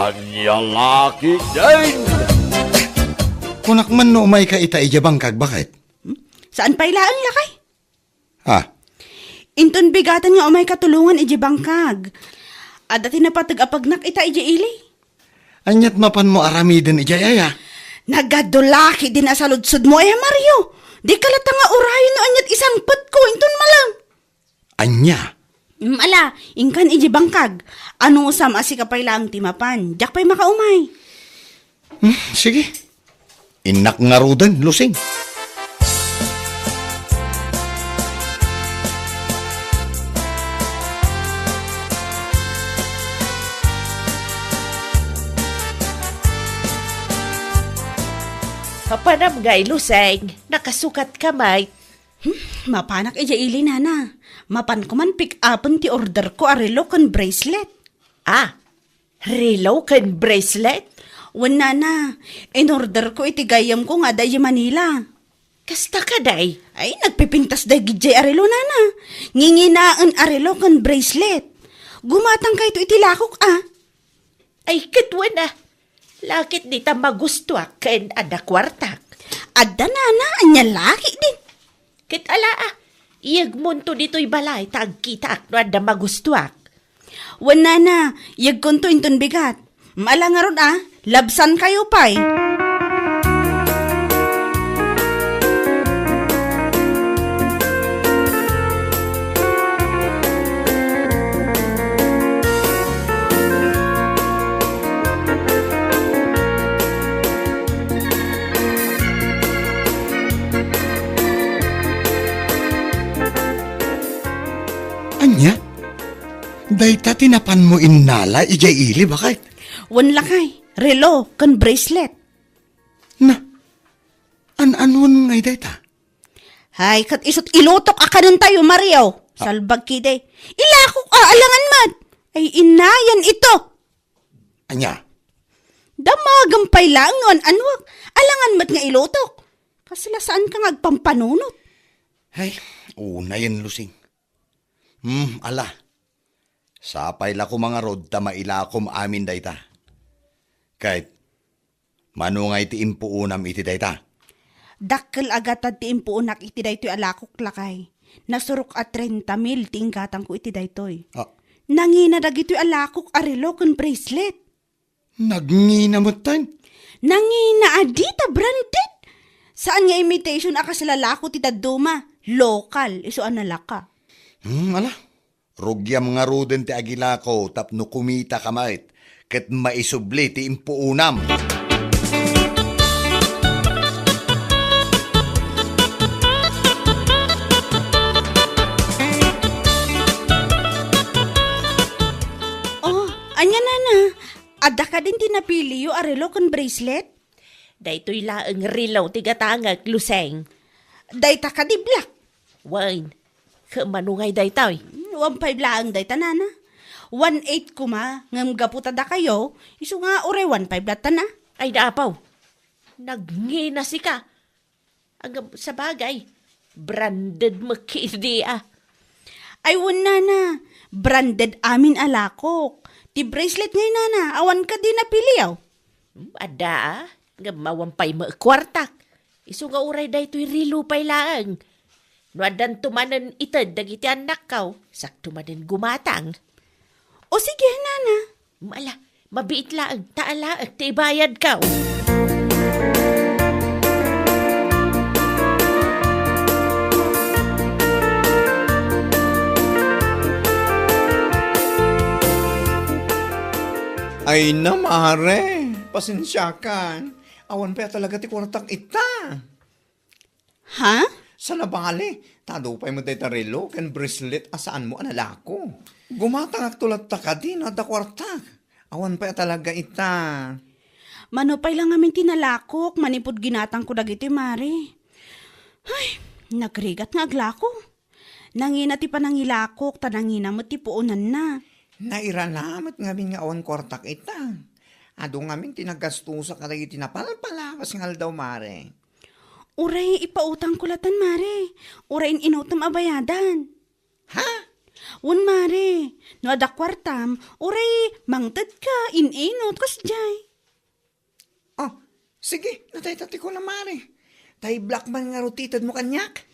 Anyang aki din. Kunak man no may ka ita ijabangkag, bakit? Saan pa ilaan lakay? Ha? Inton bigatan nga umay katulungan iji bangkag. Ada tinapatag-apagnak ita iji ili. Anyat mapan mo aramiden ijayaya. Nagadulaki din asaludsud mo Mario. Di kalata nga urayon no anyat isang put ko inton malang. Anya? Ala, ingkan iji bangkag. Ano usam asi kapay lang timapan. Jak pa'y makaumay. Sige. Inak nga rudan, lusing. Kapanam gay, Luseng. Nakasukat ka, mate. Mapanak ija ili nana. Mapan ko man pick upon ti order ko arelo kon bracelet. Ah, relo kan bracelet? Wan nana, in order ko iti gayam ko nga dayi Manila. Kasta ka, day? Ay, nagpipintas dahi gijay arelo nana. Nginginaan arelo kon bracelet. Gumatang kay ito iti lakok Ay, katwa na. Lakit di ta magustuak ken ada kwartak. Adda nana, anya laki din. Kit ala iyag munto dito'y balay tagkita no ada magustuak. Wan nana, yag konto inton bigat. Maala nga ron labsan kayo pa'y. Anya? Dayta tinapan mo innala ijay ili, bakit? Wan lakay, relo, kan bracelet. Na, an-anwan ngay dayta? Hay, kat isot ilutok akanan tayo, Mario. Salbag kide. Ilakok alangan mad. Ay inayan ito. Anya? Damagampay langon, anwag. Alangan mat nga ilutok. Kasila saan ka ngagpampanunot? Ay, una yan, lusing. Ala. Sapay la ko mga rod ta mailakom amin dayta. Kahit manungay ti impuunam iti dayta. Dakkel agatad ti impuunak iti daytoy alakok lakay. Nasurok at 30,000 tinggatang ko iti daytoy. Nangina dagitoy alakok arelo ken bracelet. Nagnginamot tan? Nangina adita branded. Saan nga imitation akasalalako ti daduma? Local, iso analaka. Ala. Rugyam nga ruden ti agila ko tapno kumita kamait. Ket maisubli ti impuunam. Anya nana, ada ka din tinapili yung arelo kan bracelet? Daytoy laeng rilaw tigatangag, Luseng. Dayta ka di black. Wine, kamanungay daytoy. 1.5 lang dayta nana. 1.8 kuma, ngam gaputada kayo, iso nga ure 1.5 lata na. Ay naapaw, nagngina si ka. Ang sa bagay, branded makidi Ay nana, branded amin alakok. Ti bracelet ngay nana, awan ka din napiliyaw. Ada nga mawampay kwartak. Isu nga uray daytoy rilo pay laang. No adan tumanen ited dagiti anak kaw, sak tumanen gumatang. O sige nana. Mala, mabiit laang, taala at tibayad kaw. Ay na, mare. Pasensya ka. Awan pa talaga ti kwartak ita. Ha? Sa nabali, tadupay mo tayo tarilo, kan bracelet, asaan mo analako. Gumatang tulat ta ka din, ada kwartak. Awan pa talaga ita. Manupay lang amin tinalakok, manipod ginatang ko dagiti mari. Ay, nagrigat nga aglako. Nangina ti panangilakok, tanangina mo ti puunan na. Nairanamat nga min nga awan kwartak ita. Ado nga min tinagastusa ka dagiti napalpalawas nga daw, mare. Uray, ipautang kulatan, mare. Urayin inutom abayadan. Ha? Wan mare, no ada kwartam, uray mangtad ka, inenot kas jay. Oh, sige, natay-tati ko na mare. Tay black man nga rutitad mo kanyak.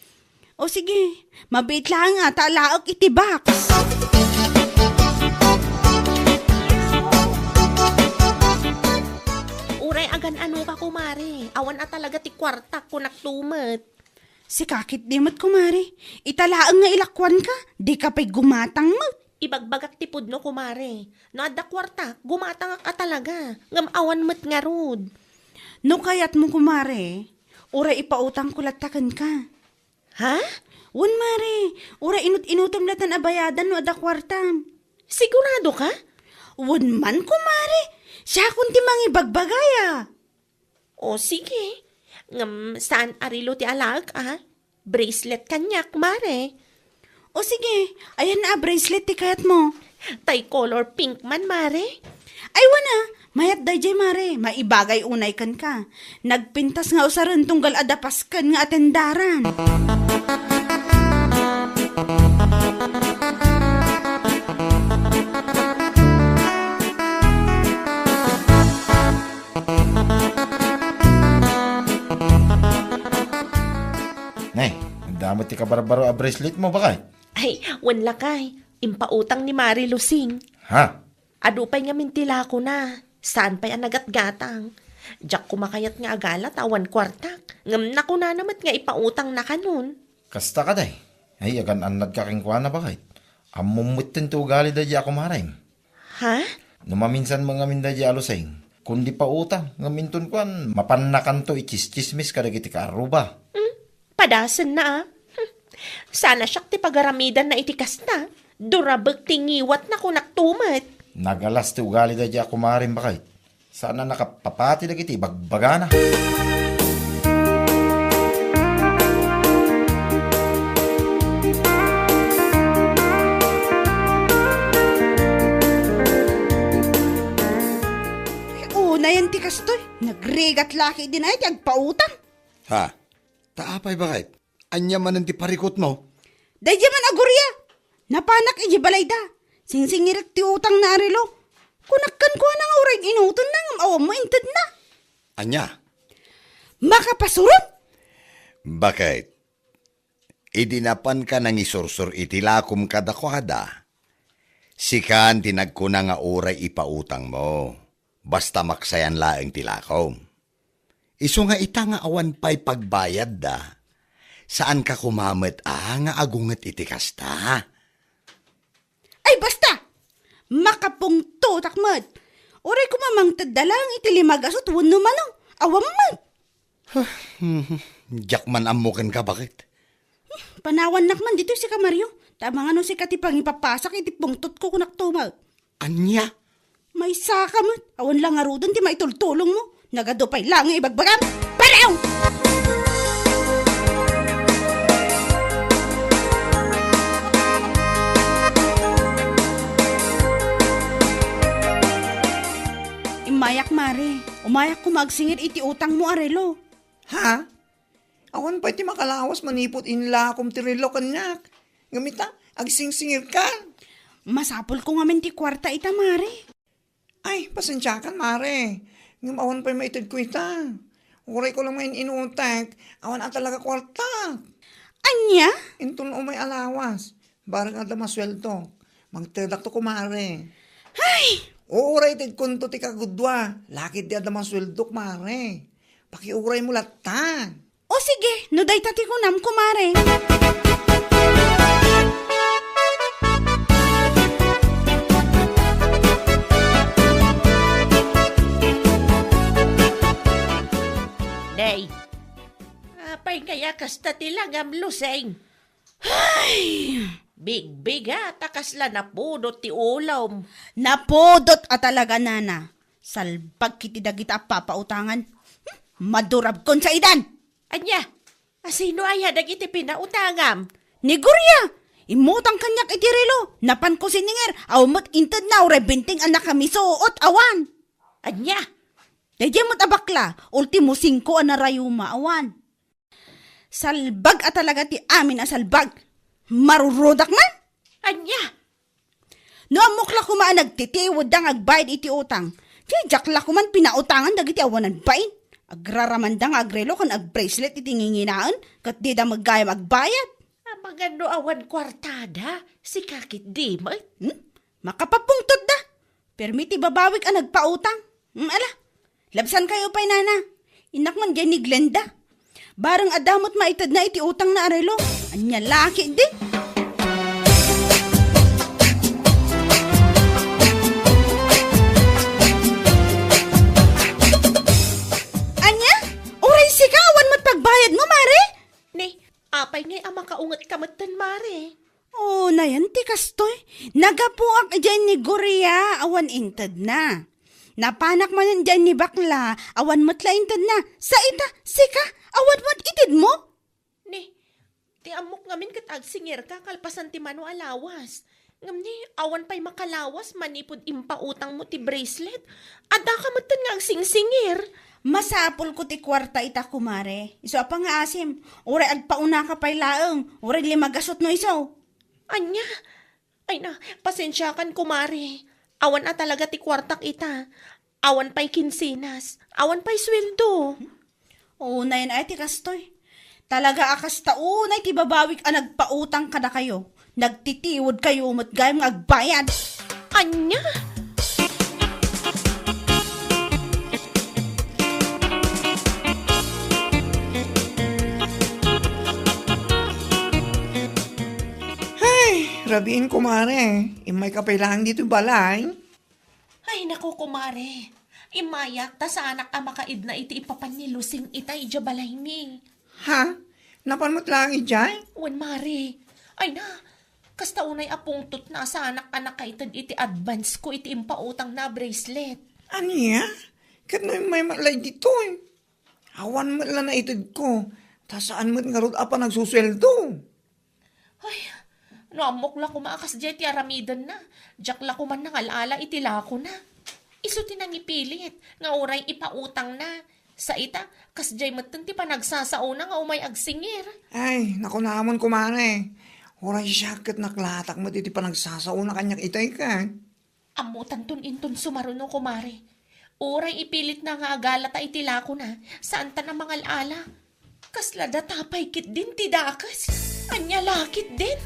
O sige, mabait lang nga, talaak itibak. Uray agan ano ka kumare. Awan na talaga ti kwarta ko naktumat. Si kakit dimot kumare, italaang nga ilakwan ka, di ka pa'y gumatang mo. Ibagbagak ti pudno kumare. No adda kwarta, gumatang ka talaga. Ngam awan mat nga rod. No kayat mo kumare, uray ipautang kulatakan ka. Ha? Wan mare, uray inut-inutom latan abayadan no ada kwartam. Sigurado ka? Wan man kumare, siya kunti mangibagbagaya. O sige. Ngam saan arilo ti alag Bracelet kanyak mare. O sige, ayan na bracelet ti kayat mo. Tay color pink man mare. Ay wana, mayat dayjay mare, maibagay unay kan ka. Nagpintas nga usaran tunggal adapas kan nga atendaran. Nay, ang damot ti kabarbaro a bracelet mo bakay? Ay, wanla kay. Impautang ni Mari Lusing. Ha? Adupay nga mintila ko na. Saan pa'y ang nagatgatang? Diyak kumakayat nga agala tawan kwartak. Ngam na ko na namat nga ipautang na kanun. Kasta ka day. Ay, agan anad ka king kuana bakay? Amumutin to ugali da di ako marim. Ha? Numaminsan mga minda di alusay. Kundi pa utang, ngaminton kuan, mapannakan to ichis-chismis kadagiti ka aruba. Padasan na Sana siyak ti pagaramidan na itikas na. Durabag tingiwat na ko naktumat. Nagalas ti ugali da di ako marim bakay. Sana nakapapati na kiti, bagbagana. Una yan ti kastoy, nagregat laki din ay ti agpautang. Ha? Taapay bakit? Anya man ang ti parikot mo? Dayjay man agurya, napanak iji balay da. Singsingirik ti utang na arilo. Kunakkan ko na nga uray inuton na ngam awam mo intad na. Anya? Makapasuron? Bakit? Idinapan ka nang isursur itilakom kadakwada. Sikan tinagkuna nga uray ipautang mo. Basta maksayan laeng tilakom. Iso nga ita nga awan pa'y pagbayad da. Saan ka kumamet nga agunget iti kasta? Ay basta! Makapungto takmat. Uray ko mamangtad dalang itilimagasot wano manong. Awam man. Diyak man amukin ka bakit? Panawan nakman dito si Kamaryo. Tama nga no si katipang ipapasak iti pungtot ko kunak tumal. Anya? May saka man. Awan lang nga rudon ti maitultulong mo. Nagadupay lang nga ibagbagam. Paraw! Imayak mare. Umayak ko magsingir iti utang mo arelo. Ha? Awan pa iti makalawas manipot inla akom tirilo kanyak. Ngamita, agsingsingir ka. Masapol ko nga men ti kwarta ita mare. Ay, pasensyakan, mare. Ngam awan pa maitid ko ita. Uray ko lang may inutak. Awan at talaga kwarta. Anya? Intun o may alawas. Barang ada masweldo. Magtadak to ko, mare. Ay! Uuray tid kunto ti kagudwa. Lakit di ada masweldo, mare. Pakiuray mo lata. O sige, no day tati ko nam ko mare. Day. Apay kaya kasta tilagam luseng. Ay! Big takas la napudot ti ulam. Napodot at talaga nana. Salpag kiti dagita papautangan. Madurab kon sa idan. Anya, asino aya dagiti pinautangam? Ni Gurya, imutang kanyak iti relo. Napan ko sininger, awmat intad na urebinting anak kami suot awan. Anya, Dayjay mo't abakla, ultimo 5 na rayuma awan. Salbag at talaga ti amin a salbag. Marurodak man? Anya? No amok la kumaan nagtitiwod dang agbayad iti utang. Tiyajak la kuman pinautangan dagiti awanan bain. Agraraman dang agrelo kan agbracelet iti nginginaan kat di da maggayam agbayad. Magano awan kwartada, si kakit di mo. Makapapungtod da. Permiti babawik ang nagpautang. Ala, labsan kayo pa'y nana. Inak man dyan ni Glenda. Barang adamot maitad na iti utang na arelo. Anya laki di. Anya, uray sikawan mo't pagbayad mo, Mare. Ni, apay ngay ang makaungat kamatan, Mare. Oh, na yan, ti kastoy. Nagapuak dyan ni Goria, awan intad na. Napanak man dyan ni Bakla, awan mo't la intad na. Sa ita, sika, awan mo't itid mo. Ni, ti amok ngamin kat agsingir ka, kalpasan ti mano alawas. Ngam ni, awan pa'y makalawas, manipod impautang mo ti bracelet. Ada ka matan nga agsingsingir. Masapol ko ti kwarta ita kumare. Iso pa nga asim. Uray agpauna ka pa'y laeng. Uray limagasot no iso. Anya? Ay na, pasensya kan kumari. Awan na talaga ti kwartak ita. Awan pa'y kinsinas. Awan pa'y sweldo. Oo na yan ay ti kastoy. Talaga akas taunay ti babawik ang nagpautang ka na kayo. Nagtitiwod kayo umot gayong agbayad. Anya? Rabiin kumare, imay kapailangan dito yung balay. Ay naku kumare. Imayak ta sa anak ang makaid na iti ipapannilusing ita ija balay mi. Ha? Napanmot lang ijay? Wan mare. Ay na. Kasta unay apungtot na sa anak-anak kaitad iti advance ko iti impautang na bracelet. Aniya? Kat no may malay dito eh. Awan mo lang na itid ko. Ta saan mo't nga rod apa nagsusweldo? Ay, no amok la kumaakas dyan ti aramidan na. Diyak la kuman nang alala itila ko na. Iso tinang ipilit, nga oray ipautang na. Sa ita, kas jay matan ti panagsasauna nga umay agsingir. Ay, naku namon kumare. Oray siya kat naklatak mo dito pa nagsasauna kanyak itay ka. Amutan tun inton sumaruno kumare. Oray ipilit na nga agala ta itila ko na. Saan ta na mga alala? Kaslada tapay kit din ti dakas. Anya lakit din.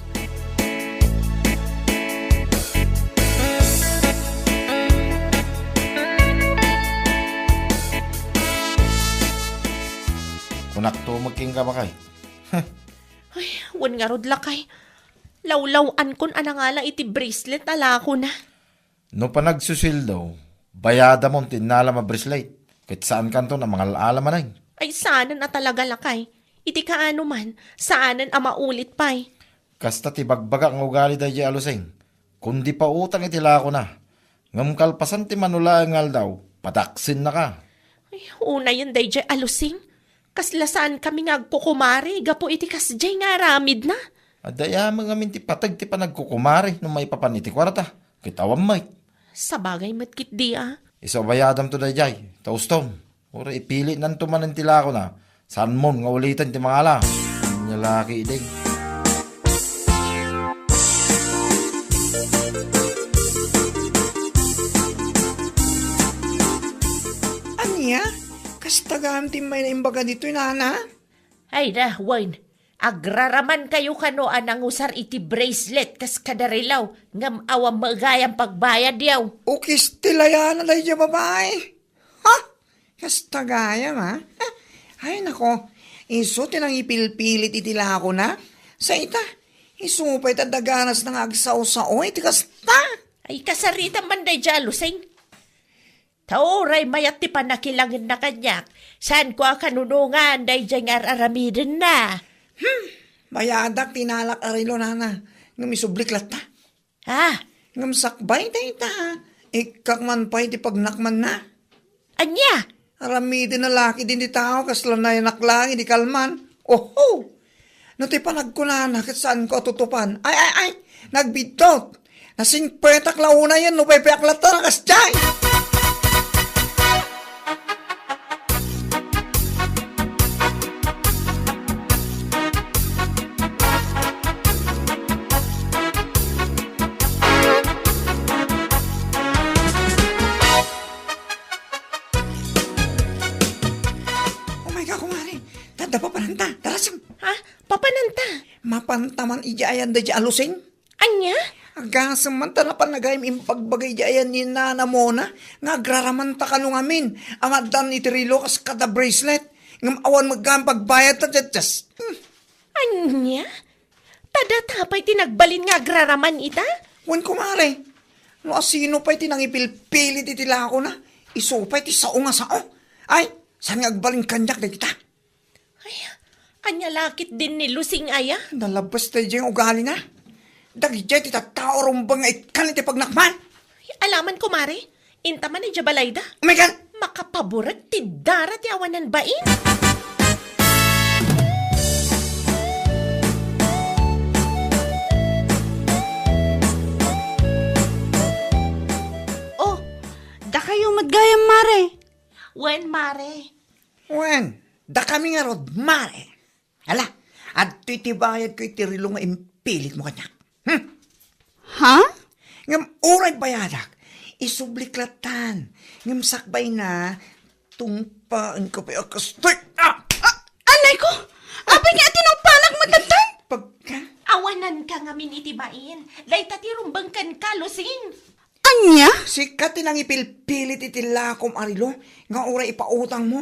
Kunak to magking ka ba kay? Ay, wan nga rod lakay. Lawlawan kon anangala iti bracelet ala ko na. No pa nagsusildo, bayada mo tinala ma bracelet. Kahit saan kanto na mga alaman ay. Ay sana na talaga lakay. Iti kaano man, saanan ang maulit pa'y. Kasta ti bagbaga ng ugali da di alusing. Kundi pa utang itila ko na. Ngam kalpasan ti manula ngal daw, pataksin na ka. Ay, una yun day jay alusing. Kaslasaan kami nga agkukumari, gapo iti kasjay nga ramid na. Adaya mga minti patag ti pa nagkukumari nung may papaniti kwarta. Kitawam may. Sa bagay matkit di ah. Isa bayadam to da jay, tauston. Ura ipili nan tumanan tila ko na. Saan mo nga ulitan ti mga ala. Nyalaki idig. Aniya? Kastagaan ti may naimbaga dito nana? Ay na, Wayne. Agraraman kayo kano anang usar iti bracelet kas kadarilaw. Ngam awam magayang pagbayad yaw. Ukis tilayan na dahil babae. Ha? Kastagayam ha? Ay nako, iso tinang ipilpilit itila ko na. Sa ita, isupay tadaganas ng agsaw-sao iti kasta. Ay kasarita man day jalusing. Tauray mayat ti panakilangin na kanyak. Saan ko ang kanunungan day dyan aramidin na. Bayadak tinalak arilo nana. Ngam isublik lata. Ha? Ngam sakbay da ita. Ikak man pa iti pagnakman na. Anya? Aramidin na laki din di tao kasla na yanaklang di kalman. Oho! No ti panagkunana kat saan ko tutupan. Ay! Nagbidot! Nasing petak launa yan no pepeak lata na kasjay! pantaman ijayan da di alusing. Anya? Agasam man ta na panagayim impagbagay ijayan ni nana mo na. Nga agraraman ta kalungamin. Amadan itirilo kas kada bracelet. Ngam awan magkampagbayad ta just. Anya? Tadatapay tinagbalin nga agraraman ita? Wan kumare. No asino pa'y tinangipilpilit itila ako na. Isupay ti sao nga sao. Ay, saan nga agbalin kanyak na kita? Ay, anya lakit din ni Lusing aya? Nalabas tayo dyan ugali na. Dagi dyan ti tatao rumbang nga ikan iti pagnakman. Ay, alaman ko, Mare. Inta man ni Jabalayda. Oh my God! Makapaborat ti darat ti awanan bain. Oh, da kayo madgayam, Mare. Wen, Mare. Wen, da kami nga rod, mare. Ala, at titibayad ko itirilo nga impilit mo kanyak. Ha? Ngam uray bayadak, isubliklatan. Ngam sakbay na, tumpaan ko pa akastoy. Alay ko! Abay nga tinong matagtan! Pagka, Awanan ka nga minitibain. Layta ti rumbang kan ka, Lusing. Anya? sikat tinang ipilpilit itilakom arilo, nga uray ipautang mo.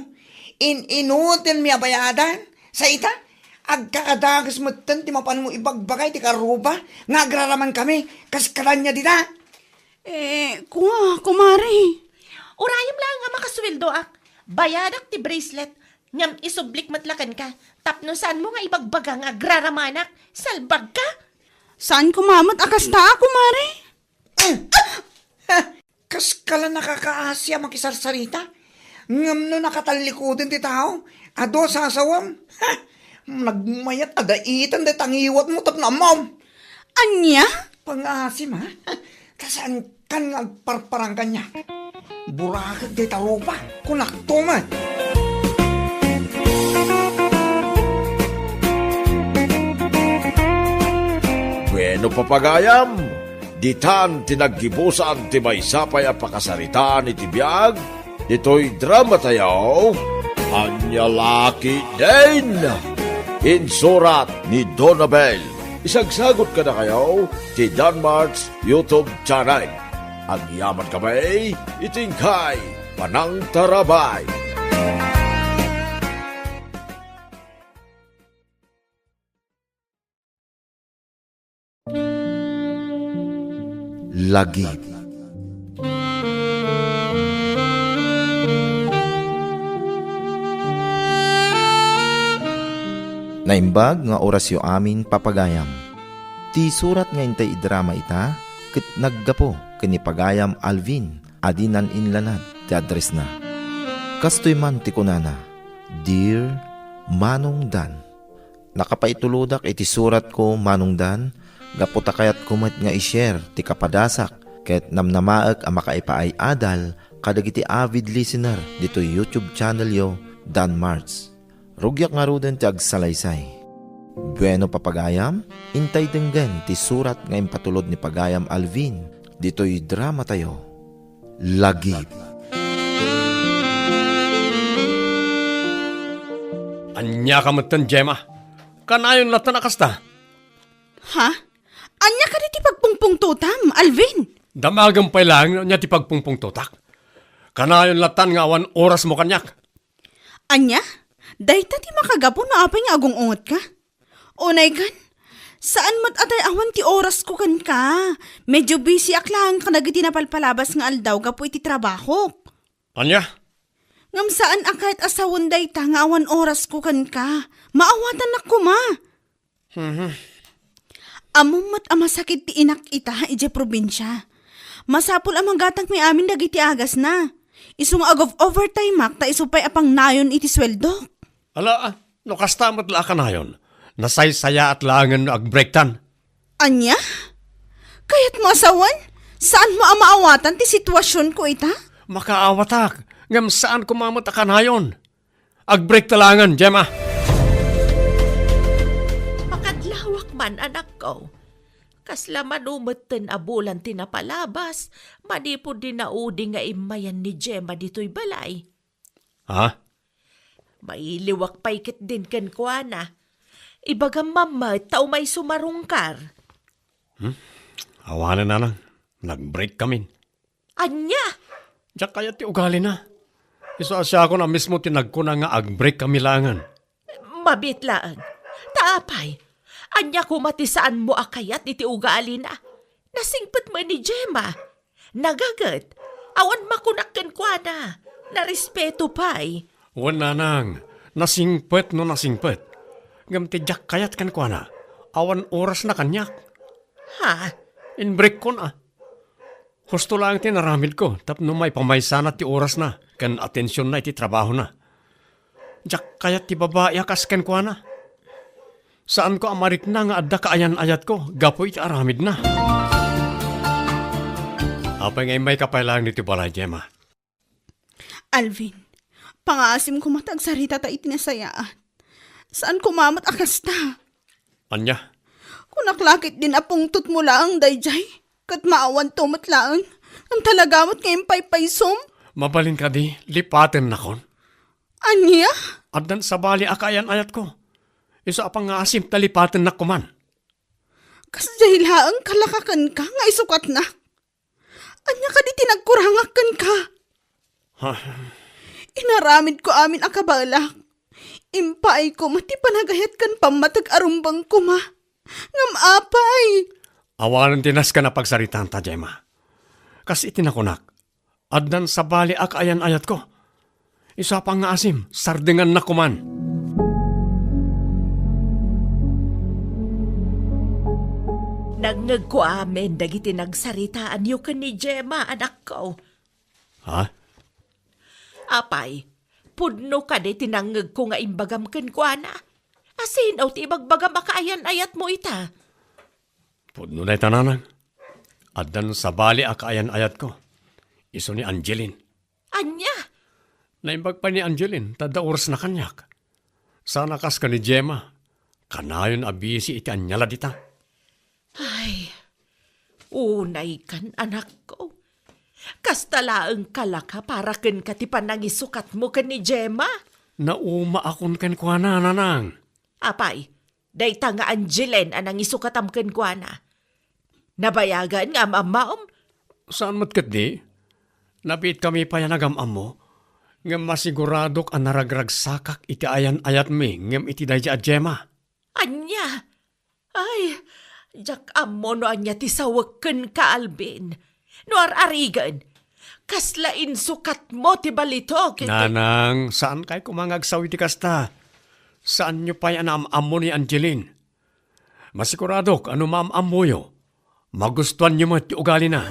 Inutin miya bayadan, sa ita, agkakadagas matan ti mapan mo ibagbagay ti karuba, nga agraraman kami, kaskalan niya dita. Kumare. Urayam lang nga makasweldo ak. Bayadak ti bracelet. Ngam isublik matlakan ka. Tapno saan mo nga ibagbaga nga agraramanak. Salbag ka. Saan kumamat akasta, kumare? Kaskalan nakakaasya makisarsarita. Ngam no nakatalikutin ti tao, ado sasawam. Nagmayat adaitan de tangiwat mo tap na mom. Anya? Pangasim ha? Kasaan kan nga parparang kanya. Burakit de tao pa, kunakto man. Bueno papagayam, ditan tinaggibusan ti may sapay a pakasaritaan iti biyag, ito'y drama tayo, Anya Laki din! Insurat ni Donabel. Isagsagot ka na kayo ti Danmarks YouTube channel. Ang yaman kamay, itingkay, panang tarabay. Lagip. Naimbag nga orasyo amin papagayam. Ti surat nga intay idrama ita, ket naggapo kani pagayam Alvin, adinan inlanad ti address na. Kastoy man ti kunana, Dear Manong Dan. Nakapaituludak iti surat ko Manong Dan, gaputa kayat kumat nga i-share ti kapadasak, ket namnamaek a makaipaay adal kadagiti avid listener dito YouTube channel yo Dan Marts. Rugyak nga ruden ti agsalaysay. Bueno papagayam, intay denggan ti surat nga impatulod ni Pagayam Alvin. Dito'y drama tayo. Lagip. Anya ka matan, Gemma. Kanayon latan akasta. Ha? Anya ka di ti pagpungpung tutam, Alvin? Damagang pa lang niya ti pagpungpung totak. Kanayon latan nga awan oras mo kanyak. Anya? Dahita ti makagapo na apay nga agong ungot ka? Unay kan? Saan mat atay awan ti oras ko kan ka? Medyo busy aklang ka nagiti napalpalabas nga aldaw gapo iti trabaho. Anya? Ngam saan akait asawon dayta nga awan oras ko kan ka? Maawatan na ko ma. Among mat amasakit ti inak ita ije probinsya. Masapul amang gatang may amin dagiti agas na. Isung agov overtime mak ta isupay apang nayon iti sweldo. Ala, no kastamat la ka nayon. Nasaysaya at langan agbrektan. Anya? Kaya't mo asawan? Saan mo amaawatan ti sitwasyon ko ita? Makaawatak. Ngam saan kumamat ka nayon? Agbrek talangan, Gemma. Makadlawak man, anak ko. Kasla manumeten abulan tinapalabas, manipod din naudi nga imayan ni Gemma dito'y balay. Ha? Mailiwak paikit din kan kuana. Ibaga mama, tao may sumarungkar. Awanan na lang. Nag-break kami. Anya? Diyak kaya ti ugali na. Isa siya ako na mismo tinag ko na nga ag-break kami langan. Mabitlaan. Taapay. Anya kumatisaan mo akayat iti ugali na. Nasingpet mo ni Gemma. Nagagat. Awan makunakkan kwa na. Narespeto pa'y. Wala nang. Nasingpet no nasingpet. Ngam ti diyak kayat kan kwa na. Awan oras na kanyak. Ha? In-break ko na. Husto lang tinaramid ko. Tapno may pamaysana ti oras na. Kan atensyon na iti trabaho na. Diyak kayat ti babae akas kan kwa na. Saan ko amarik na nga adda kaayan-ayat ko. Gapo iti aramid na. Apay ngay may kapailang nito balay, Gemma. Alvin, pangaasim ko matagsarita ta itinasayaan. Saan kumamat akasta? Anya? Kunaklakit din apungtot mo laang dayjay. Kat maawan tumat laang. Ang talagamot ngayong paypaysom. Mabalin ka di, lipaten na kon. Anya? Addan sa bali akayan-ayat ko. Isa pang nga asim talipaten na kuman. Kasjay laang kalakakan ka nga isukat na. Anya ka di tinagkurangakan ka. Ha? Inaramid ko amin akabalak. Impay ko mati panagayat kan pamatag arumbang ko ma. Ngam apay. Awanan tinas ka na pagsaritan ta, Gemma. Kasi itinakunak. Addan sa bali akayan-ayat ko. Isa pang nga asim, sardingan na kuman. Nangag ko amin, dagiti nagsaritaan yu ka ni Gemma, anak ko. Ha? Apay, pudno ka di tinangag ko nga imbagam ken kwa na. Asin, o ti ibagbagam akaayan-ayat mo ita. Pudno na itananang. Addan sa bali akayan-ayat ko. Iso ni Angeline. Anya? Naimbag pa ni Angeline, tada oras na kanyak. Sana kas ka ni Gemma. Kanayon abisi iti anyala dita. Ay, unay kan anak ko. Kastalaang kalaka para ken ka ti panangisukat mo ken ni Gemma. Nauma akon ken kwa na, nanang. Apay, dayta nga Angeline anang isukatam ken kwa na. Nabayagan nga mamaom. Saan matkat di? Napit kami pa yan agamam mo. Ngam masiguradok ang naragragsakak iti ayan-ayat mi. Ngam iti dayja at Gemma. Anya? Ay, jak amo no anya ti sawaken ka Alvin. No arigan. Kaslain sukat mo ti balitok. Nanang, saan kay kumangagsaw iti kasta? Saan nyo pa yan am-amo ni Angeline? Masiguradok ano maam-amo yo. Magustuhan nyo mo ti ugali na.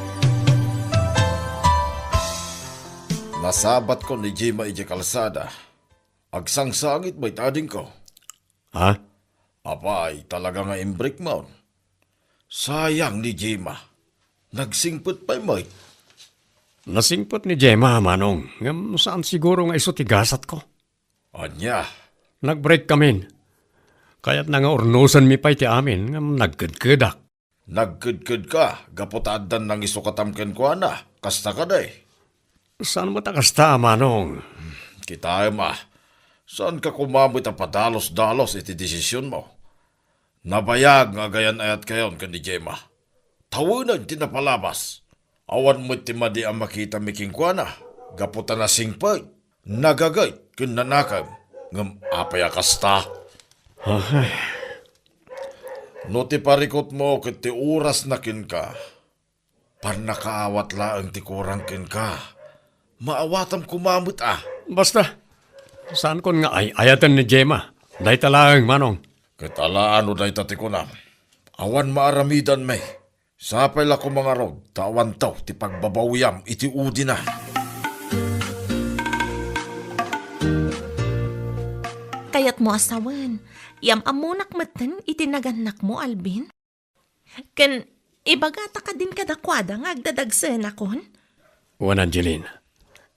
Nasabat ko ni Gemma iti kalsada. Agsangsangit may tading ko. Ha? Apay, talaga nga imbrik mo. Sayang ni Gemma. Nagsingput pa'y may. Nasingpot ni Gemma, manong. Ngam saan siguro nga iso tigasat ko. Anya, Nag-break kami. Kaya't na nga ornosan mi pa'y ti amin. Ngam nagkadkadak. nagkudkud ka. Gaputadan ng isukatamken ko na. Kasta ka day. Saan mo takasta, manong? Kita ma. Saan ka kumamit ang padalos-dalos iti desisyon mo? Nabayag nga gayan ayat kayon kan ni Gemma. Tawanan tinapalabas. Awan mo timadi ang makita miking kwa na. Gaputan na singpay. Nagagay kun nanakam. Ngam apaya kasta. No ti parikot mo ket ti oras na kin ka. Parnakaawat laang ti kurang kin ka. Maawatam kumamot ah. Basta, saan kon nga ay ayatan ni Gemma? Day talagang, manong. Kitalaan o day tati ko na. Awan maaramidan may. Sapay la ko mga rod. Tawan taw ti pagbabawiyam iti udi na. Kayat mo asawan. Yam amunak matan itinaganak mo, Alvin. Ken, ibagata ka din kadakwada nga agdadagsen akon. Wan Angeline,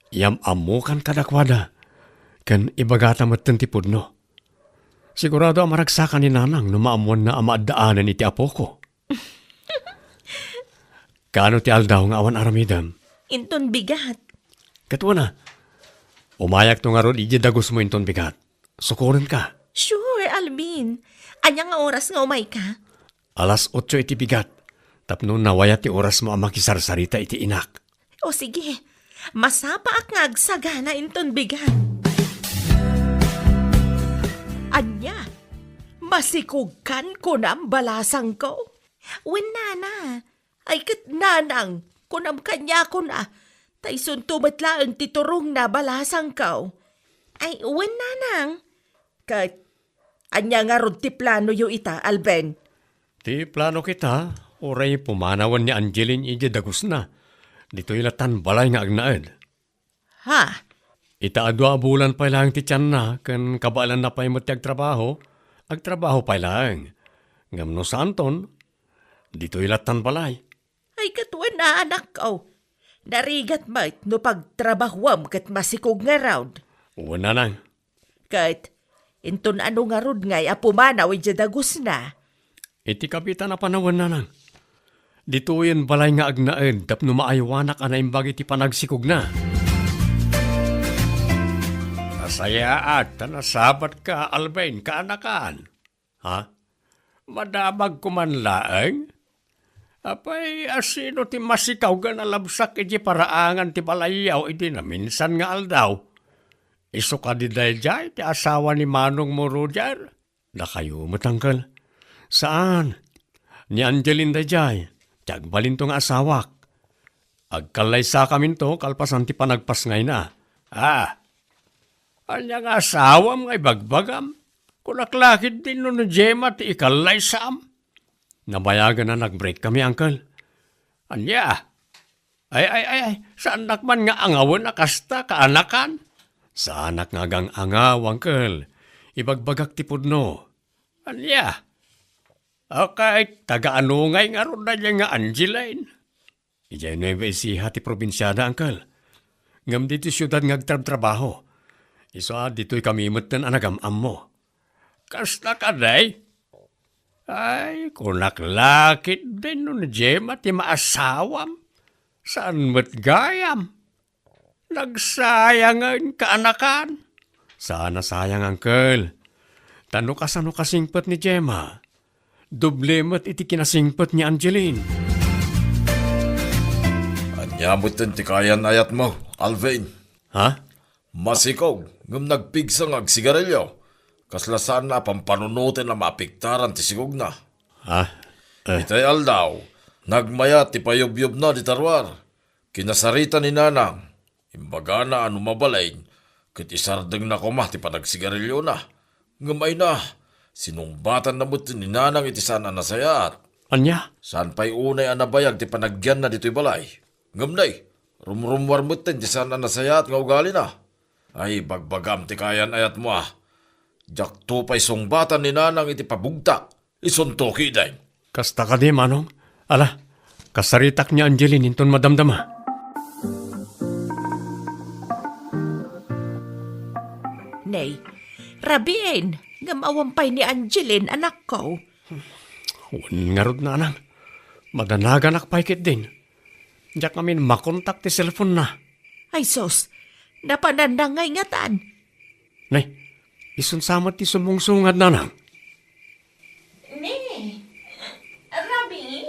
yam amukan kadakwada. Kan ibagata matan ti pudno. Sigurado ang maragsakan ni nanang no maamuan na amaadaanan iti apo ko. Kaano ti aldaw nga awan aramidam? Inton bigat. Katwa na, umayak to nga ron iji dagos mo inton bigat. Sukurin ka. Sure, Alvin. Anya nga oras nga umay ka? Alas 8 iti bigat. Tapno nawaya ti oras mo ang makisarsarita iti inak. O sige, masapa ak nga agsagana inton bigat. Anya, masikugkan ko na ang balasang ko. Wen nana, ay kat nanang, kunam kanya ko na. Tayson tumatlaan ti turong na balasang ko. Ay, wen nanang. Kat, anya nga rod ti plano yu ita, Alben. Ti plano kita, oray pumanawan ni Angeline iti dagus na. Dito ilatan balay nga agnaed. Ha? Ita adwa bulan pa lang ti tiyan na, kan kabalan na pa imot ti agtrabaho pa lang. Ngam no santon, dito ilatan balay. Ay katwan na anak ko. Narigat mait no pagtrabahwam kat masikog nga round. Una nang, Kat, inton ano nga rod ngay apumanaw iti dagus na. iti kapitan na panawan na nang. Dito yan balay nga agnaed, tapno maaywanak ana imbag iti panagsikog na. Nasayaat, nasabat ka, Alben, kaanakan. Ha? Madamag kumanlaeng? Apay, asino ti masikaw ga nalabsak iti paraangan ti balayaw iti na minsan nga aldaw. Iso ka di dayjay, ti asawa ni Manong mo Roger. Nakayo matangkal. Saan? Ni Angeline dayjay, ti agbalin to nga asawak. Agkalay sa kamin to, kalpasan ti panagpasngay na. Anya nga asawam nga ibagbagam. Kulaklakid din no Gemma ti ikalay sam. Nabayagan na nag-break kami, Uncle. Anya? Ay, saan nakman nga angawan na kasta kaanakan? Sa anak nga gang angaw, Uncle. Ibagbagak ti pudno. Anya? Okay, taga-anungay nga ron na niya nga Angeline. Ijay Nueva Ecija ti probinsyada, Uncle. Ngam dito syudad nga agtrab-trabaho. Isa dito'y kami imutan anagam-am mo. Kasta ka day? Ay, kunaklakit din nun Gemma ti maasawam. Saan mo't gayam? Nagsayangan kaanakan. Sana sayang, Uncle. Tano ka sano kasingpot ni Gemma? Doble mo't iti kinasingpot ni Angeline. Anyamutin ti kayan ayat mo, Alvin. Ha? Masikog, ngam nagpigsang agsigarilyo. Kaslasan na pampanunutin na mapiktaran ti sigog na. Ha? Itay aldaw, nagmaya ti payob-yob na di tarwar. Kinasarita ni nanang, imbaga na ano mabalain, kit isardeng na kumah ti panagsigarilyo na. Ngamay na, sinumbatan na mo ti ni nanang iti sana nasayat. Anya? Saan pa'y unay anabayag ti panagyan na dito'y balay? Ngamnay, rumrumwar mo ti sana nasayat nga ugali na. Ay, bagbagam ti kayan ayat mo ah. Jak to pa'y sungbatan ni nanang iti pabugtak. Isuntoki day. Kasta ka di, Manong. Ala, kasaritak ni Angeline inton madamdama. Nay, rabien, ngamawampay ni Angeline anak ko. Nga rod na anang. Madanagan akpaykit din. Diyak kami makontak ti cellphone na. Ay sos, napanandangay nga taan. Nay, isunsamat ti sumungsungad na nang. Ne, Rabi,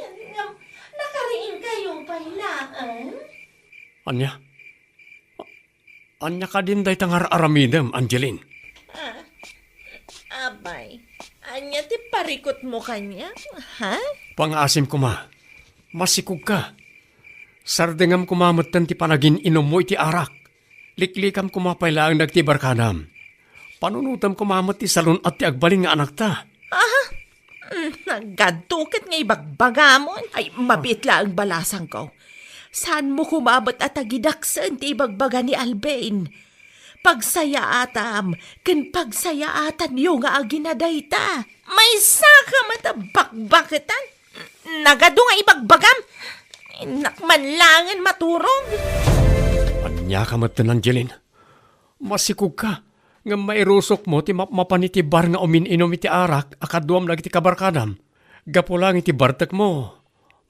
nakariin kayong pailaan? Anya? Anya ka din day tangar aramidem, Angeline. Abay, anya ti parikot mo kanya, ha? Pangasim ko ma. Masikog ka. Sardengam kumamatan ti panagin inom mo iti arak. Liklikam kumapailaang nagtibarkanam. Panunutam kumamat ti salon at ti agbaling nga anak ta. Naggadukit nga ibagbagamon. Ay, mabitla ang balasang ko. Saan mo kumabot at agidaksan ti ibagbaga ni Alben? Pagsayaatan, ken pagsayaatan yung nga aginaday ta. May saka matabakbakitan. Nagado nga ibagbagam. Nakmanlangan maturong. Anya ka matan, Angeline. Masikog ka. Nga mairusok mo ti mapanitibar nga umininom iti arak akaduam lagi ti kabarkadam. Gapulang iti bartek mo.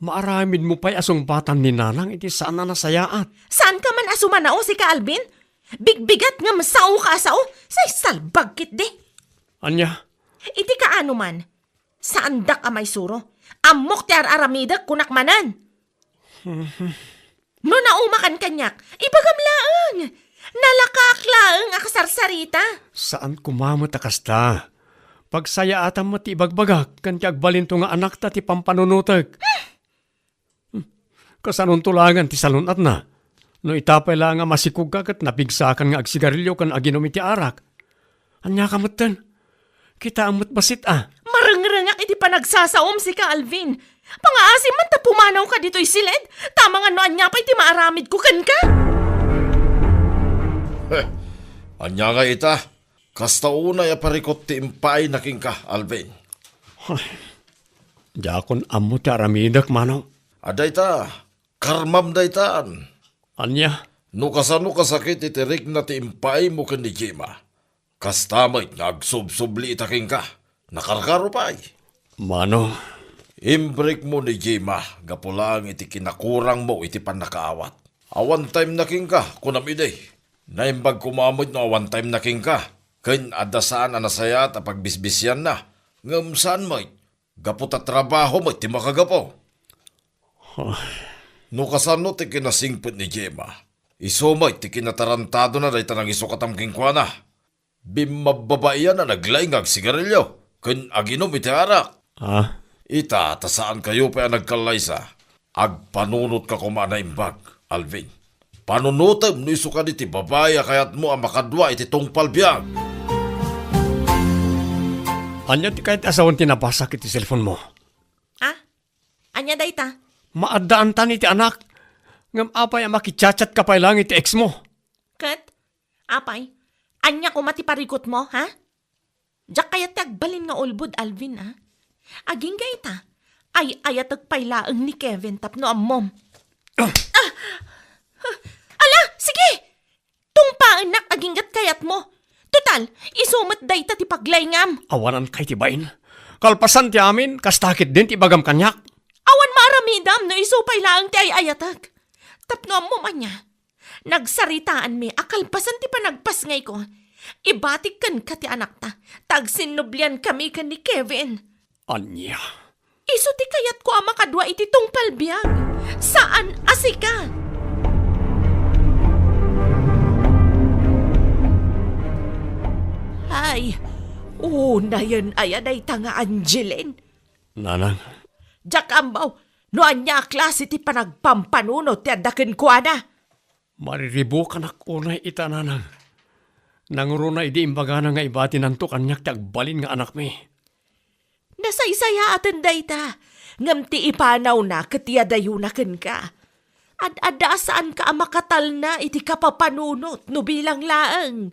Maaramid mo pa'y asong batan ni nanang iti saan na nasayaat. Saan ka man asumanao si ka Alvin? Bigbigat nga masao ka asao? Say salbagkit de. Anya? Iti ka ano man, Saan da ka may suro? Amok ti aramidag kunak manan. No naumakan kanyak, ibagam laang. Nalakak laang akasarsarita. Saan kumamot akasta? Pagsaya atam mo ti ibagbagak, kan ti agbalinto nga anak ta ti pampanunutag. Kasanon tulangan ti salunat na. No itapay lang nga masikug ka kat napigsakan nga agsigarilyo kan aginom iti arak. Anya kamutan? Kita amot basit Marangrangak iti panagsasaom si ka, Alvin. Pangaasim man ta pumanaw ka dito'y silid. Tama nga no anya pa iti maaramid ko kan ka. Anya nga ita, kasta una ya parikot ti impay naking ka, Alvin. Jakon amo ti aramidak manong. Aday ta, karmam day taan. Anya? No kasano kasakit itirik na ti impay mo kan ni Jema. Kastamay nga agsubsubli itaking ka, nakarkaro pa'y. Manong, Imbrik mo ni Jema, gapulang iti kinakurang mo iti panakaawat. Awan time naking ka, kunamiday. Naimbag kumamod no awan time naking ka. Kain adasaan anasaya at pagbisbisyan na. Ngamsaan mo, gaputa trabaho mo iti makagapo. No kasano ti kinasingpot ni Jema. Isumay ti kinatarantado na dahi tanang isukatam kingkwana. Bimababaiyan na naglaingag sigarilyo. Kain aginom iti arak. Ita, tasaan kayo pa nagkalaysa. Agpanunot ka kumana imbag, Alvin. Panunutam no iso ka iti babaya kayat mo ang makadwa iti tungpal biyag. anya ti kahit asawan tinapasak iti cellphone mo. Anya day ta? Maadaan tan iti anak. Ngam apay ang makichat-chat ka pa lang iti ex mo. Kat? Apay? Anya ko matiparikot mo, ha? Diyak kaya tagbalin nga ulbud, Alvin, ha? Aging ka ita, ay ayatag pailaang ni Kevin tapno ammom. Ala, sige! Tungpaan nak aginggat kayat mo. Total, isumat day ta ti paglayngam. Awanan kay tibain. Kalpasan ti amin, kastakit din ti bagam kanyak. Awan maramidam no isupay laang ti ay ayatag. Tapno ammom anya. Nagsaritaan mi, akalpasan ti panagpas ngay ko. Ibatik kan ka ti anak ta. Tagsinublian kami kan ni Kevin. Anya? Iso ti kayat ko ama kadwa iti tungpal biyag. Saan asika? Ay, una yan ayaday tanga Angeline. Nanang, Jack ambaw, no anya klase ti panagpampanunot ti adaken ko ana. mariribo ka na kunay ita nanang. Nanguro na idi imbaga na nga ibati nanto kanyak ti agbalin nga anak mi. Nasaysaya atin day ta. Ngam ti ipanaw na katiyadayunakan ka. Ad-ada saan ka makatal na iti kapapanunot no bilang laang.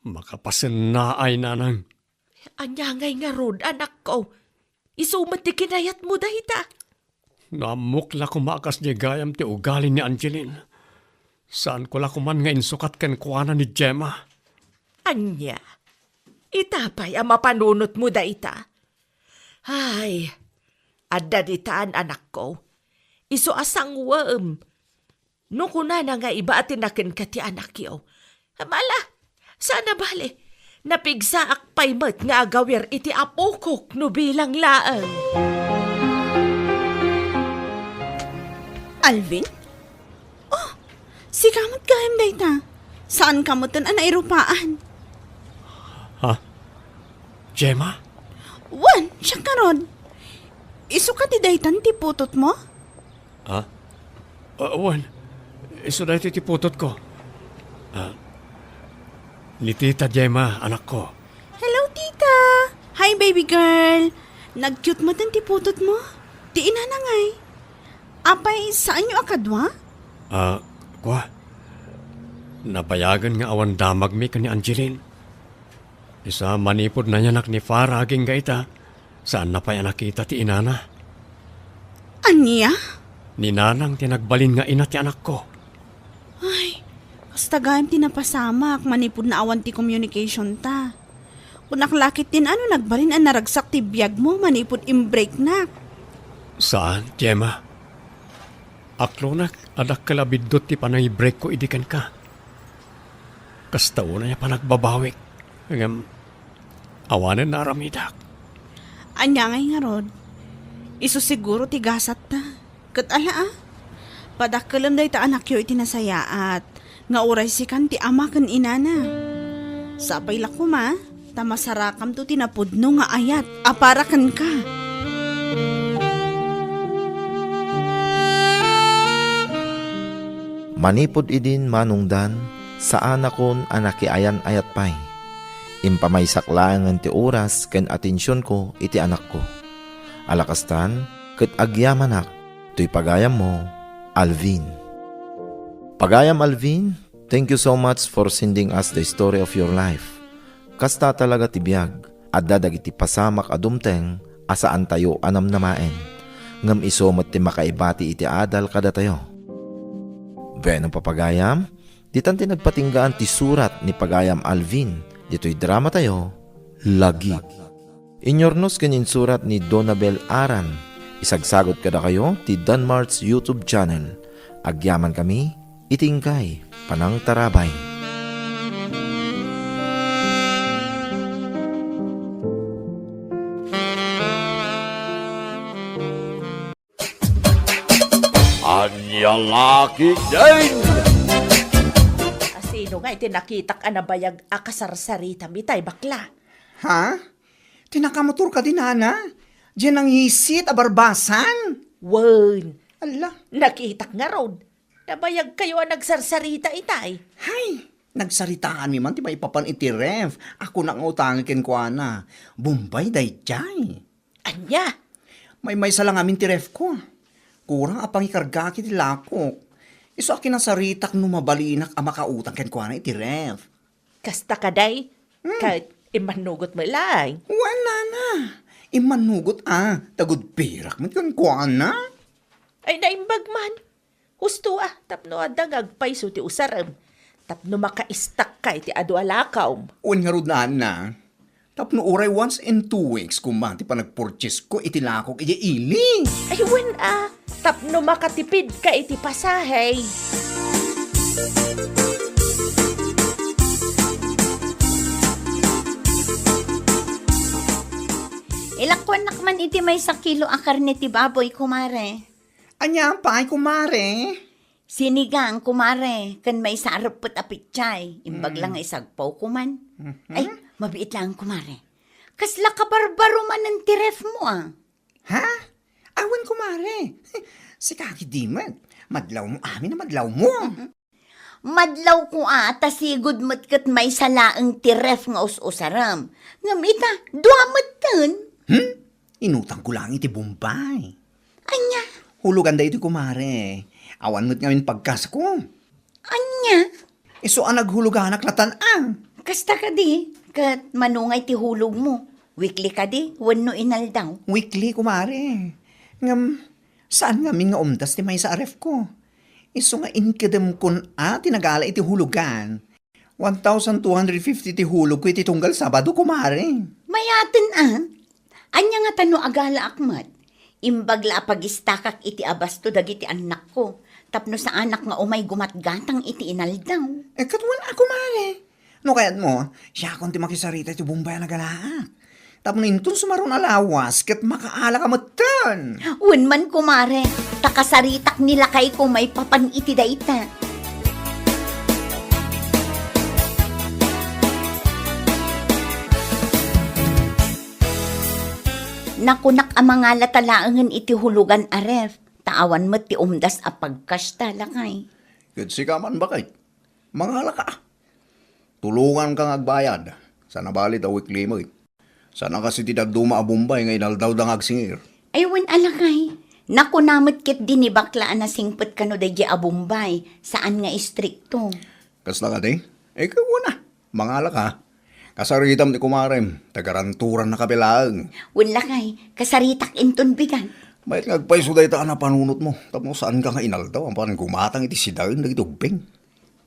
Makapasin na ay nanang. Anyangay nga rod, anak ko. Isumat ti kinayat mo day ta. Namukla kumakas di gayam ti ugali ni Angeline. Saan ko la kuman nga insukat ken kuana ni Gemma? Anya, itapay ang mapanunot mo da ita. Ay, adda ditaan anak ko. Iso asang waem. No kuna na nga iba atinakin ka ti anak yo. Mala, sana bali. Napigsaak paymet nga agawir iti apukok no bilang laang. Alvin? Oh, si kamot gayam day ta. Saan kamutan ang nairupaan? Gemma? Wan, siya karon. Isu ka ti daytan ti putot mo? Wan, iso na iti putot ko. Ni Tita Gemma, anak ko. Hello, tita. Hi, baby girl. Nag-cute mo ti putot mo? Ti ina na ngay. Apay, saan nyo akadwa? Kwa? Nabayagan nga awan damag mi ka ni Angeline. Isa manipod na yanak ni Farah aging gaita. Saan na pa yan nakita ti inana? Anya? Ni nanang tinagbalin nga ina ti anak ko. Ay, kasta gayam ti napasamak, manipod na awan ti communication ta. Kung naklakit din ano nagbalin ang naragsak ti biyag mo, manipod imbreak na. Saan, Gemma? Aklonak, adak kalabidot ti panay-break ko idikan ka. Kasta una niya pa nagbabawik. Awanan na aramidak. Anya ngay nga rod. Isu siguro tigasat ta. Kat ala Padakalam day ta anak yo iti nasayaat. Nga uray si kan ti ama kan inana. Sapay lako ma. Ta masarakam to tinapudno nga ayat. Aparakan ka. Manipod idin manungdan, saan akon anaki ayan ayat pay. Impamaysak lang ang ti oras ken atensyon ko iti anak ko. Alakastan, ket agyamanak, to'y pagayam mo, Alvin. Pagayam Alvin, thank you so much for sending us the story of your life. Kasta talaga ti biyag, adda dagiti pasamak adumteng, asaan tayo anam namaen. Ngam isomot ti makaibati iti adal kada tayo. Benong papagayam, ditan ti nagpatinggaan ti surat ni Pagayam Alvin, dito'y drama tayo, Lagi. Inyornos kanin surat ni Donabel Aran, isagsagot kada kayo ti Danmart's YouTube channel. Agyaman kami, itingkay, panang tarabay. Anyang laki din! Asino nga iti nakitak anabayag akasarsarita mitay bakla. Ha? Tinakamotor ka din, Ana? Diyan ang hisit, abarbasan. Wen, Ala, nakitak nga rod. Nabayag kayo ang nagsarsarita itay. hay, nagsaritaan mi man, ti maipapan iti ref. Ako na nga utangin ken ko, Ana. Bombay day jay. Anya? May salang amin ti ref ko. Kurang apang ikarga kiti lakok. Iso akin ang saritak no mabalinak ang makautang ken ko, Ana, iti ref. Kasta kaday? Kahit imanugot mo lang. Wala na. Imanugot tagod pirak man kan ko, Ana. Ay naimbag man. Husto tapno adagag paiso ti usaram. Tapno maka-istak ka iti adu alakaw. Uwan nga rod na, Ana. Tapno uray once in 2 weeks kumati pa nagpurchase ko iti lakok iti ili. Ay wen tapno makatipid ka iti pasahay. Ilakwan nakman iti may 1 kilo a karne ti baboy, kumare. Anya pa ay kumare. Sinigang, kumare. Kan may sarap put apitchay. Imbag lang nga isagpaw kuman. Ay, mabiit lang, kumare. Kasla ka barbaro man ang tiref mo, Ha? Awan kumare. Si Kaki Diman. Madlaw mo amin na madlaw mo. Madlaw ko tasigod mo't kat may salaang tiref nga us-usaram. Ngamita, duamat tan. Inutang ko lang iti Bombay. Anya? Hulugan da iti kumare. Awan mo't ngayon pagkas ko. Anya? Iso ang naghuluganak na tanang. Kasta ka di, kat manungay ti hulog mo. Weekly ka di, wano inaldaw. Weekly kumare. Ngam, saan nga nga umtas ti may sa aref ko? Iso nga inkadem kun tinagala iti hulugan. 1,250 ti hulog ko iti tunggal Sabado kumare. Mayatin Anya nga tano agala akmat. Imbagla pagistakak iti abasto dagiti anak ko. Tapno sa anak nga umay gumatgatang iti inaldaw. Katwan ako mare. No kayat mo, siya akong ti makisarita iti Bombay na galaak. Tapno intun sumaron alawas kat makaala ka matan. Wen man kumare, takasaritak nila kay ko may papan iti daita. Nakunak ang mga latalaangan iti hulugan aref. Taawan mo ti umdas a pagkasta lakay. Kasi ka man bakit? Mangala ka. Tulungan kang agbayad. Sana balit a weekly mo. Sana kasi ti dagduma a Bombay nga inaldaw dang agsingir. Aywan alakay. Nakunamot kit din ni baklaan na singpot kano dahi a Bombay. Saan nga istrikto? Kas na ka di? Ikaw na. Mangala ka. Kasaritam ni kumarem. Tagaranturan na kapilaang. Wala kay, kasaritak inton bigan. May ngagpaiso dahi taan na panunot mo. Tapos saan ka nga inaldaw? Ang parang gumatang iti sidain na itubing.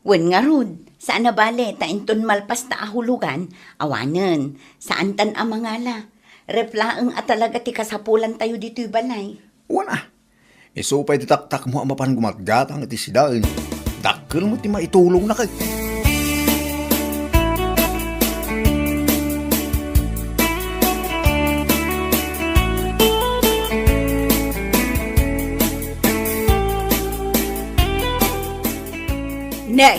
Wen nga rod, saan na bale, ta inton malpas ta ahulugan, awanen, saan tan amangala. Reflaeng at talaga ti kasapulan tayo dito'y balay. Wana. Isupay ti taktak mo ang mapan gumatgatang iti sidain. Dakkel mo ti maitulong na kay. Nay,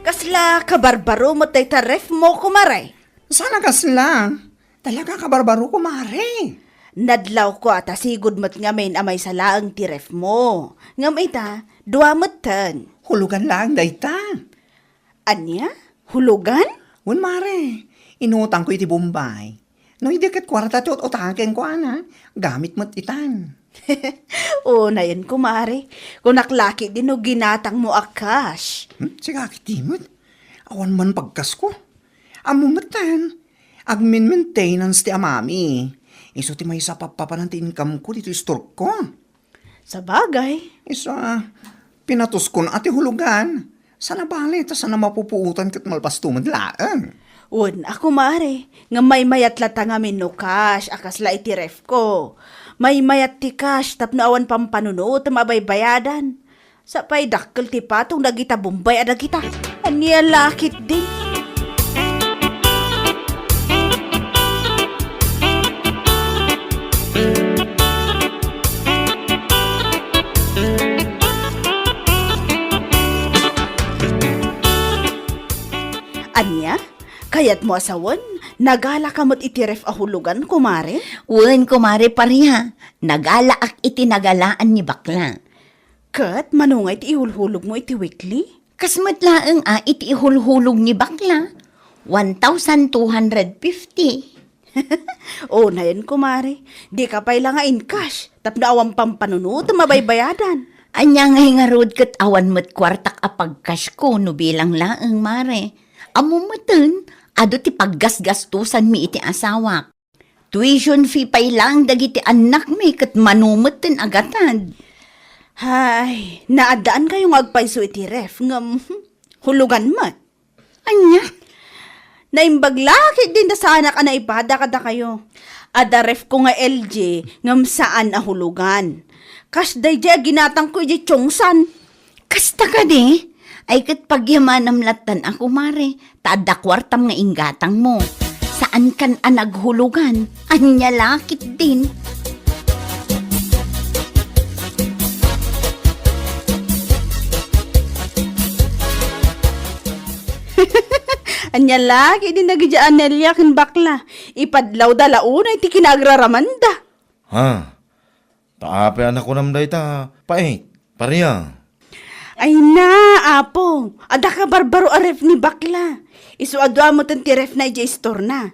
kasla kabarbaro mo tay taref mo kumare. Sana kasla. Talaga kabarbaro ko, mare. Nadlaw ko ata sigud mat nga main amay sa laang ti ref mo. Ngam ita, dua matan. Hulugan lang, dayta. Anya? Hulugan? Wan, mare. Inutang ko iti Bombay. No, hindi kat kwarta ti utaken ko, ana. Gamit mo't itan. O na yan kumare. Kung naklaki din o ginatang mo akas. Siga kitimot. Awan man pagkas ko. Amumatan. Agmin maintenance ti amami. Iso ti may isa papapan ti income ko dito store ko. Sa bagay. Isa, pinatos ko na ati hulugan. Sana bali, ta sana mapupuutan kat malpastuman laan. Un, ako mare, nga may mayat lata nga no cash, akas la iti ref ko. May mayat ti cash, tapno awan pampanunod, mabay bayadan. Sa pay dakkel ti patong dagita Bombay ada kita. Anya lakit din. Anya? Kayat mo asawan? Nagala ka mo't itiref ahulugan, kumare? Wen, kumare pariha. Nagalaak iti nagalaan ni bakla. Kat, manungay ti ihulhulog mo iti weekly? Kasmat laeng iti ihulhulog ni bakla. 1,250. O na yan, kumare. Di ka pa'y lang nga in cash. Tapno awang pampanunod, mabaybayadan. Anya nga rod kat awan mo't kwartak apagkas ko no bilang laeng mare. Amumatan, ado ti paggasgastusan mi iti asawak. Tuition fee pa'y lang dagiti anak mi kat manumatan agatan. Hay, naadaan kayong agpaiso iti ref. Ngam, hulugan mat. Anya? Naimbaglaki din na sa anak na ipada kada kayo. Ada ref ko nga LJ, ngam saan ahulugan. Kas day jay ginatang ko iti chongsan. Kasta ka di? Ay kat pagyamanam latan ako mare, tada kwartam nga inggatang mo. Saan kan anaghulugan? Anya lakit din. Anya lagi din nagijaan Nelia kin bakla. Ipadlaw dalauna iti kinagraramanda. Ha? Taape anak ko namday ta. Pait. Pariya. Ay na, apo. Ada ka barbaro a ref ni bakla. Isu adwa mo tan ti ref na ija store na.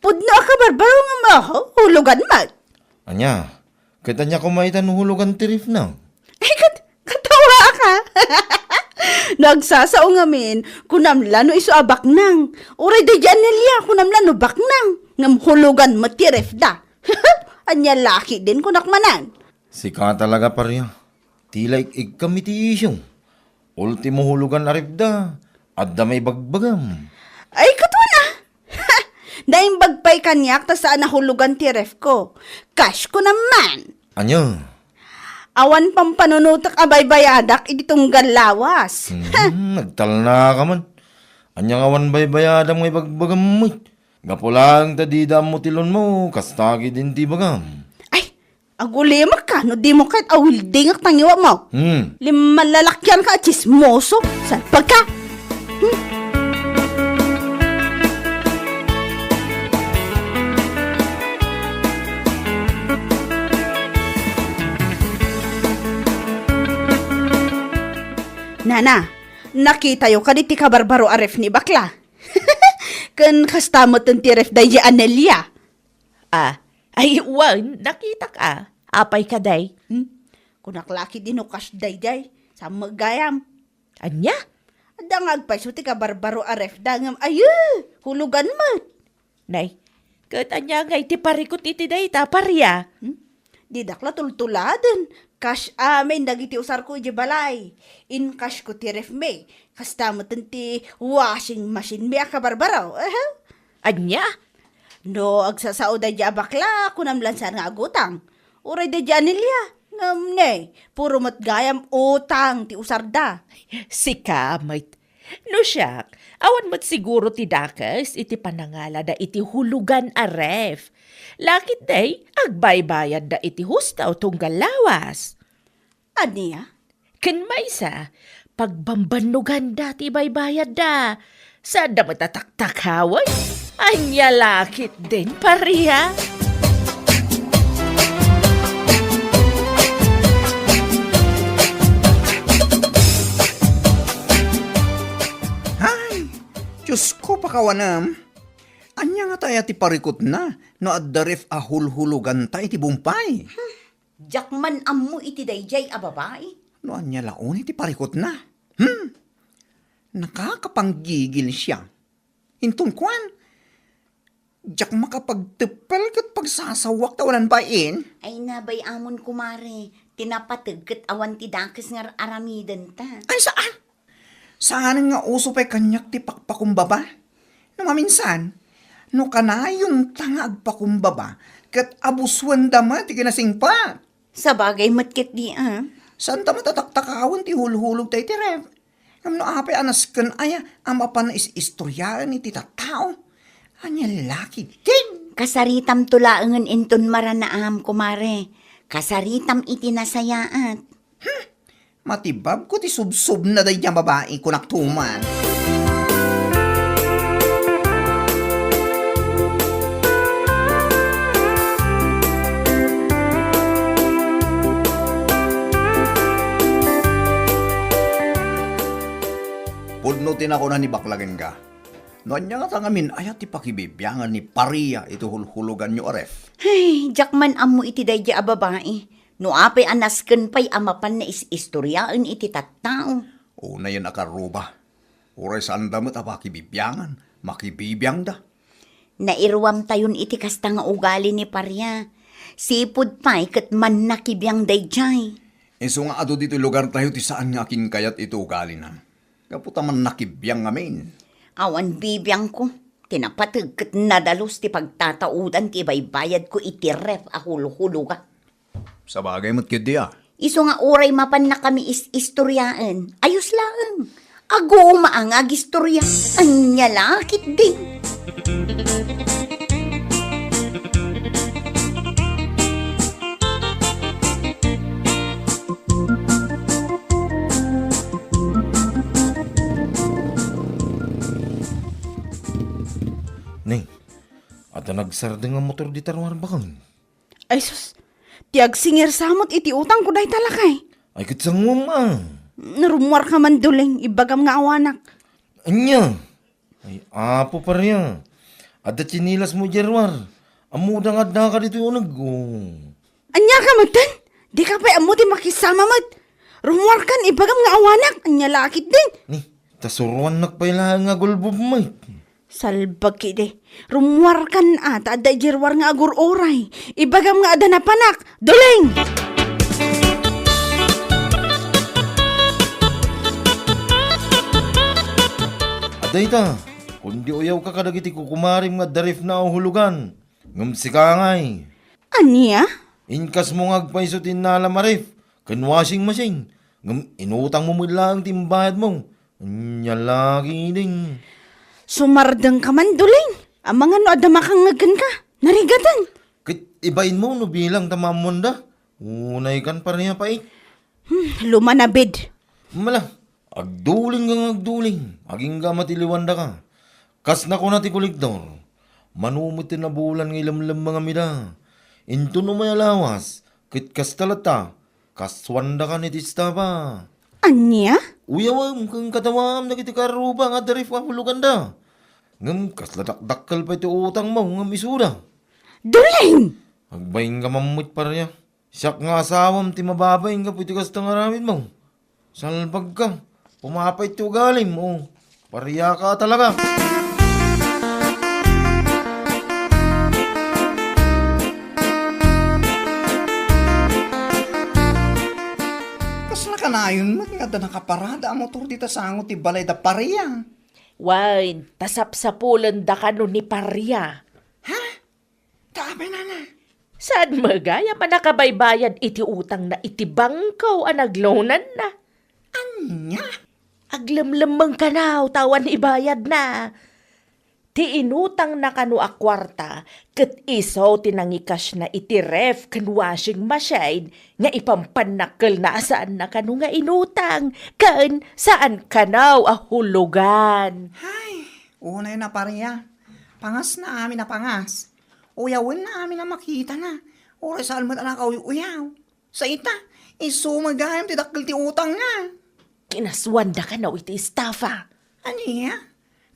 Pudno ka barbaro nga maho, hulugan mat. Anya. Kita niya kumaitan hulugan tirif na. Ay, katawa ka. Nagsasao ngamin, kunamla no isu abak nang. Uray da dyan Nelia, kunamla no bak nang. Ngam hulugan mo ti ref da. Anya laki din kunakmanan. Sika talaga pariya. Tila ikam iti isyong. Ultimo hulugan aripda. Adda may bagbagam. Ay, katwa na. Naimbagpay kanyak ta saan nahulugan ti ref ko. Cash ko naman. Anya? Awan pampanunutak abay bayadak iti tunggal lawas. Nagtal na ka man. Anya awan baybayadam may bagbagam mo. Gapulang tadida mo tilon mo. Kastagi din ti bagam. Ay, agulimak ka. No di mo kahit awilding ak tangiwa mo. Lima lalakyan ka at chismoso. Saan pagka? Nana, nakita yo kaditi ka barbaro aref ni bakla. Kan kastamot ng tiref dahi Anelia. Ay, wan, nakita ka. Apay ka day. Kunaklaki din o kas day sa magayam. Anya? Adangag pa ti ka barbaro aref dangam ayu, hulugan mo. Nay, kat anya nga iti parikot iti day ta parya. Di dakla tultuladen. Cash amin dagiti usar ko di balay. In cash ko ti ref me. Kastamot ti washing machine me ka barbaro. Anya? No, agsasao da di abakla kunamlansan nga agutang. Uray da di Anelia. Ngam ne, puro matgayam utang ti usar da. Sika, mait. No siyak, awan mo't siguro ti dakas iti panangala da iti hulugan a ref. Lakit day, agbaybayad da iti hustaw tunggal lawas. Aniya? Ken maysa, pagbambanugan da ti baybayad da. Saan da matataktakaway? Anya lakit din, pariya. Ay, Diyos ko pakawanam. Anya nga tayo ti parikot na, no addarif ahulhulugan tayo ti bumpay. Jakman ammo iti dayjay a babae. No anya laon ti parikot na. Nakakapanggigil siya. Hintun kwan. Jak makapagtepel kat pagsasawak tawanan bain. Ay nabay amon kumare, tinapatag ket awan ti dakes nga aramidan ta. Ay saan? Saan nga uso pa'y kanyak ti pakpakumbaba? No maminsan, no kanayon tanga agpakumbaba, kat abuswan dama ti kinasing pa. Sa bagay matkit di Saan ta matataktakawon ti hulhulog tayo ti ref? Ngam no apay anasken aya, ama pa na istoryaan ni ti tatao. Anya laki din. Kasaritam tulaangan inton maranaam kumare. Kasaritam iti nasayaat. Matibab ko ti subsub na day niya babae kunaktuman. Pudnutin ako na ni baklagan ka. Noon niya nga tangamin ayat ti pakibibyangan ni pariya ito hulhulugan nyo aref. Hey, jakman ammo iti dayjay a babae. No apay anasken pay amapan na istoryaan iti tattao. Una yan akaruba. Uray saan damot a pakibibyangan, makibibiyang da. Nairwam tayon iti kasta nga ugali ni parya. Sipud pay ket man nakibiyang dayjay. Iso nga ado dito lugar tayo ti saan nga aking kayat ito ugali na. Kaputa man nakibiyang ngamin. Awan bibiyang ko. Tinapatag ket nadalos ti pagtataudan ti baybayad ko iti ref a hulhuluga. Sa bagay mo't kidi Iso nga oray mapan na kami istoryaan. Ayos lang. Ago maangag istorya. Anya lakit din. Ning, at nagsarda nga motor di tarwar bakang. Ay sus, tiag singer samot iti utang ko day talakay. Ay kitsang ah. Narumwar ka man duling, ibagam nga awanak. Anya? Ay apo pa riya. At chinilas mo jerwar. Amudang adda ka dito yung Anya ka matan? Di ka pa amuti makisama mat. Rumwar kan, ibagam nga awanak. Anya lakit din. Ni, tasuruan nakpailahan nga gulbob may. Salbag kide. Rumwar kan ata ada jirwar nga agur oray. Ibagam nga ada na panak. Duling! Aday ta, kundi uyaw ka kadagiti kukumarim nga darif na hulugan. Ngam si kangay. Anya? Inkas mo ngagpaisutin na alamarif. Kan washing machine. Ngam inutang mo mula ang timbayad mo. Anya lagi ding. Sumardang ka man duling. Ang mga no ada makangagan ka. Narigatan. Kit ibain mo no bilang tamamon da. Unay kan pareha pa Lumanabid. Mala, agduling kang agduling. Aging ka matiliwanda ka. Kas na ko na ti kolektor. Manumit na bulan ng ilamlam mga mida. Into no may alawas. Kit kas talata. Kaswanda ka ni tista pa. Anya? Uyawam kang katawam na kiti karuba nga darif ka hulugan da. Ngam kas ladakdakkal pa iti utang mo ngam isuda. Duling! Agbaying ka mamut parya. Siyak nga asawam ti mababay nga pwede kas tangaramid mo. Salbag ka. Pumapay ti ugalim mo. Parya ka talaga. Kasla ka na yun, nga da nakaparada ang motor dita sa angot ti balay da pariya. Why, tasap-sapulan da ka no ni pariya. Tabi na na. Saan magaya pa nakabaybayad iti utang na iti bangkaw ang naglonan na? Anya? Aglamlamang ka na, tawan ibayad na. ti inutang na kanu a kwarta, ket iso tinangikas na iti ref ken washing machine, nga ipampanakkel na saan na kanu nga inutang, ken saan kanaw a hulugan. Ay, unay na pariya. Pangas na amin na pangas. Uyawin na amin na makita na. Oras saan mo na uyaw. Sa ita, isumagayam ti dakil ti utang nga. Kinaswanda ka na iti estafa. Aniya?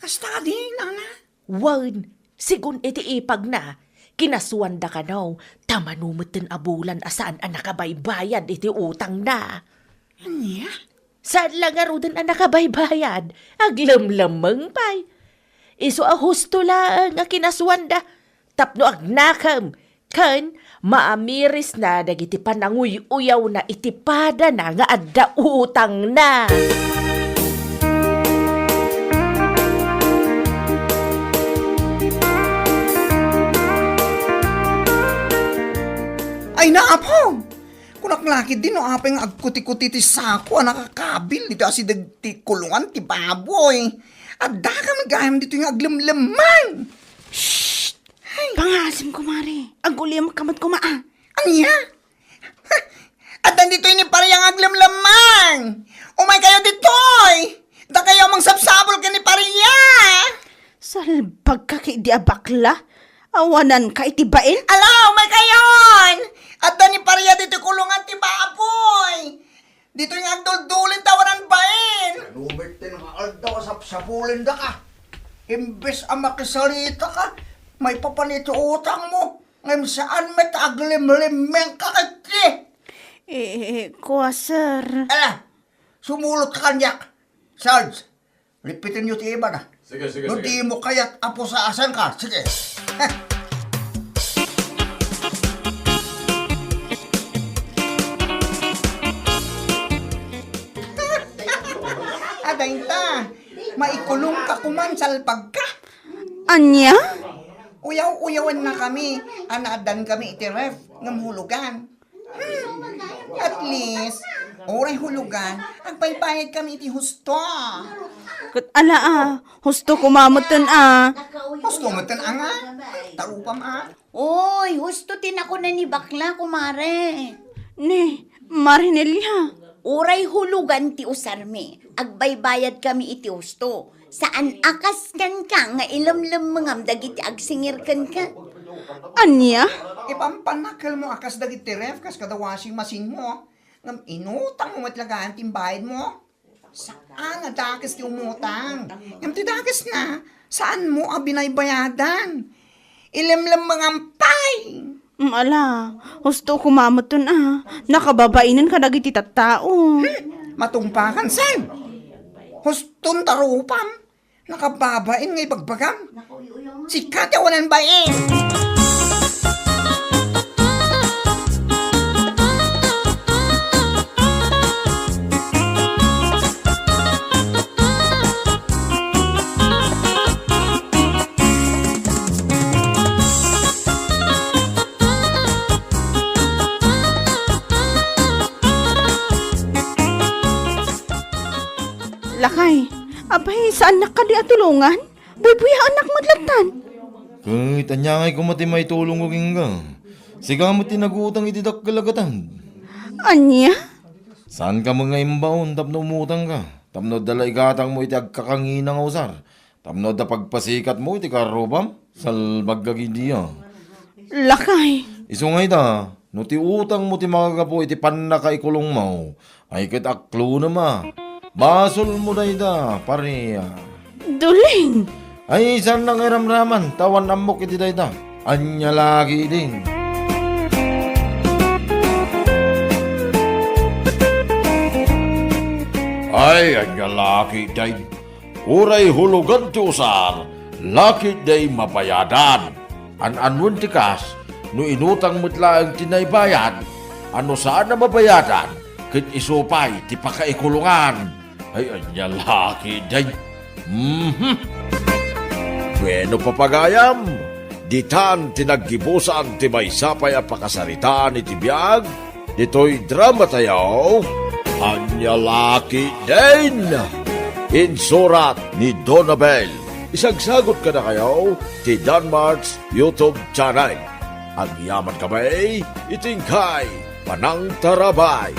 Kasta din, ana. Wan, sigun iti ipag na, kinaswanda ka na, tamanumutin abulan asaan ang nakabaybayad iti utang na. Aniya? Saan lang arudan ang nakabaybayad? Aglamlamang pay. Iso a husto lang nga kinaswanda, tapno agnakam, kan maamiris na dagiti pananguy-uyaw na itipada na nga adda utang na. Ay naapong! Kunak lakid din no apeng agkuti-kuti ti sako nakakabil dito asi ti kulungan ti baboy. Adda ka magayam dito yung aglamlaman. Pangasim ko, Mari. Agulim kamat ko, maa. Aniya? At nandito yung pariyang aglamlaman. Umay kayo ditoy. Da kayo mang sapsabol ka ni pariya. Salbag ka kay di bakla. Awanan ka itibain. Alaw, may kayon! At ni pariya dito kulungan ti baboy. Dito yung agdul-dulin tawanan bain. Lumitin nga aldaw sapsabulin da ka. Imbes ang makisalita ka, may papanito utang mo. Ngayon saan may taglimlimeng ka kati. Kuha, sir. Ala, sumulot ka kanyak. Sarge, lipitin nyo ti iba na. Sige. No di mo kaya't apusaasan ka. Sige. Adainta, maikulong ka kuman salpag ka. Anya? Uyaw-uyawan na kami. Anaadan kami iti ref ng hulugan. At least, oray hulugan, agpaypayad kami iti husto. Husto kumamutan Husto mo tan anga? Tarupam Oy, husto tin ako na ni bakla, kumare. Ni, Marinelya. Uray hulugan ti usarmi. Agbaybayad kami iti husto. Saan akas kan ka nga ilamlam mangam dagiti agsingir kan ka. Anya? Ipampanakal mo akas dagiti ref kas kada washing machine mo. Ngam inutang mo matlagaan timbayad mo. Saan nga dakas ti umutang? Ngam ti dakas na, saan mo ang binaybayadan? Ilamlam mangampay. Husto kumamutan Nakababainan ka dagiti tattao. Matungpakan san? Huston tarupam? Nakababain ngay bagbagam? Sikat yawanan bain! Lakay, abay, saan nakadi atulungan? Buy-buya anak madlatan. Kahit anyangay ko mati may tulong ko kingga. Siga mo tinagutang itidak kalagatan. Anya? Saan ka mga imbaon tapno umutang ka? Tapno dalay gatang mo iti agkakanginang usar. Tapno da pagpasikat mo iti karubam. Salbag kagidiya. Lakay. Iso nga ita, no ti utang mo ti makagapo iti panakaikulong mo. Ay kat aklo na ma. Basol mo na ita, pariya. Duling. Ay, saan nang iramraman? Tawan amok iti dayta. Anya lagi din. Ay, anya laki day. Uray hulugan ti usar, laki day mabayadan. An-anun ti kas, no inutang mutla ang tinaybayan, ano saan na mabayadan, kit isupay ti pakaikulungan. Ay, anya laki day. Bueno, papagayam, ditan tinaggibusan ti may sapay a pakasaritaan iti biyag, dito'y drama tayo, anya laki din. Insurat ni Donabel isagsagot ka na kayo ti Danmarks YouTube channel. Ang yaman kamay, itingkay, panang tarabay.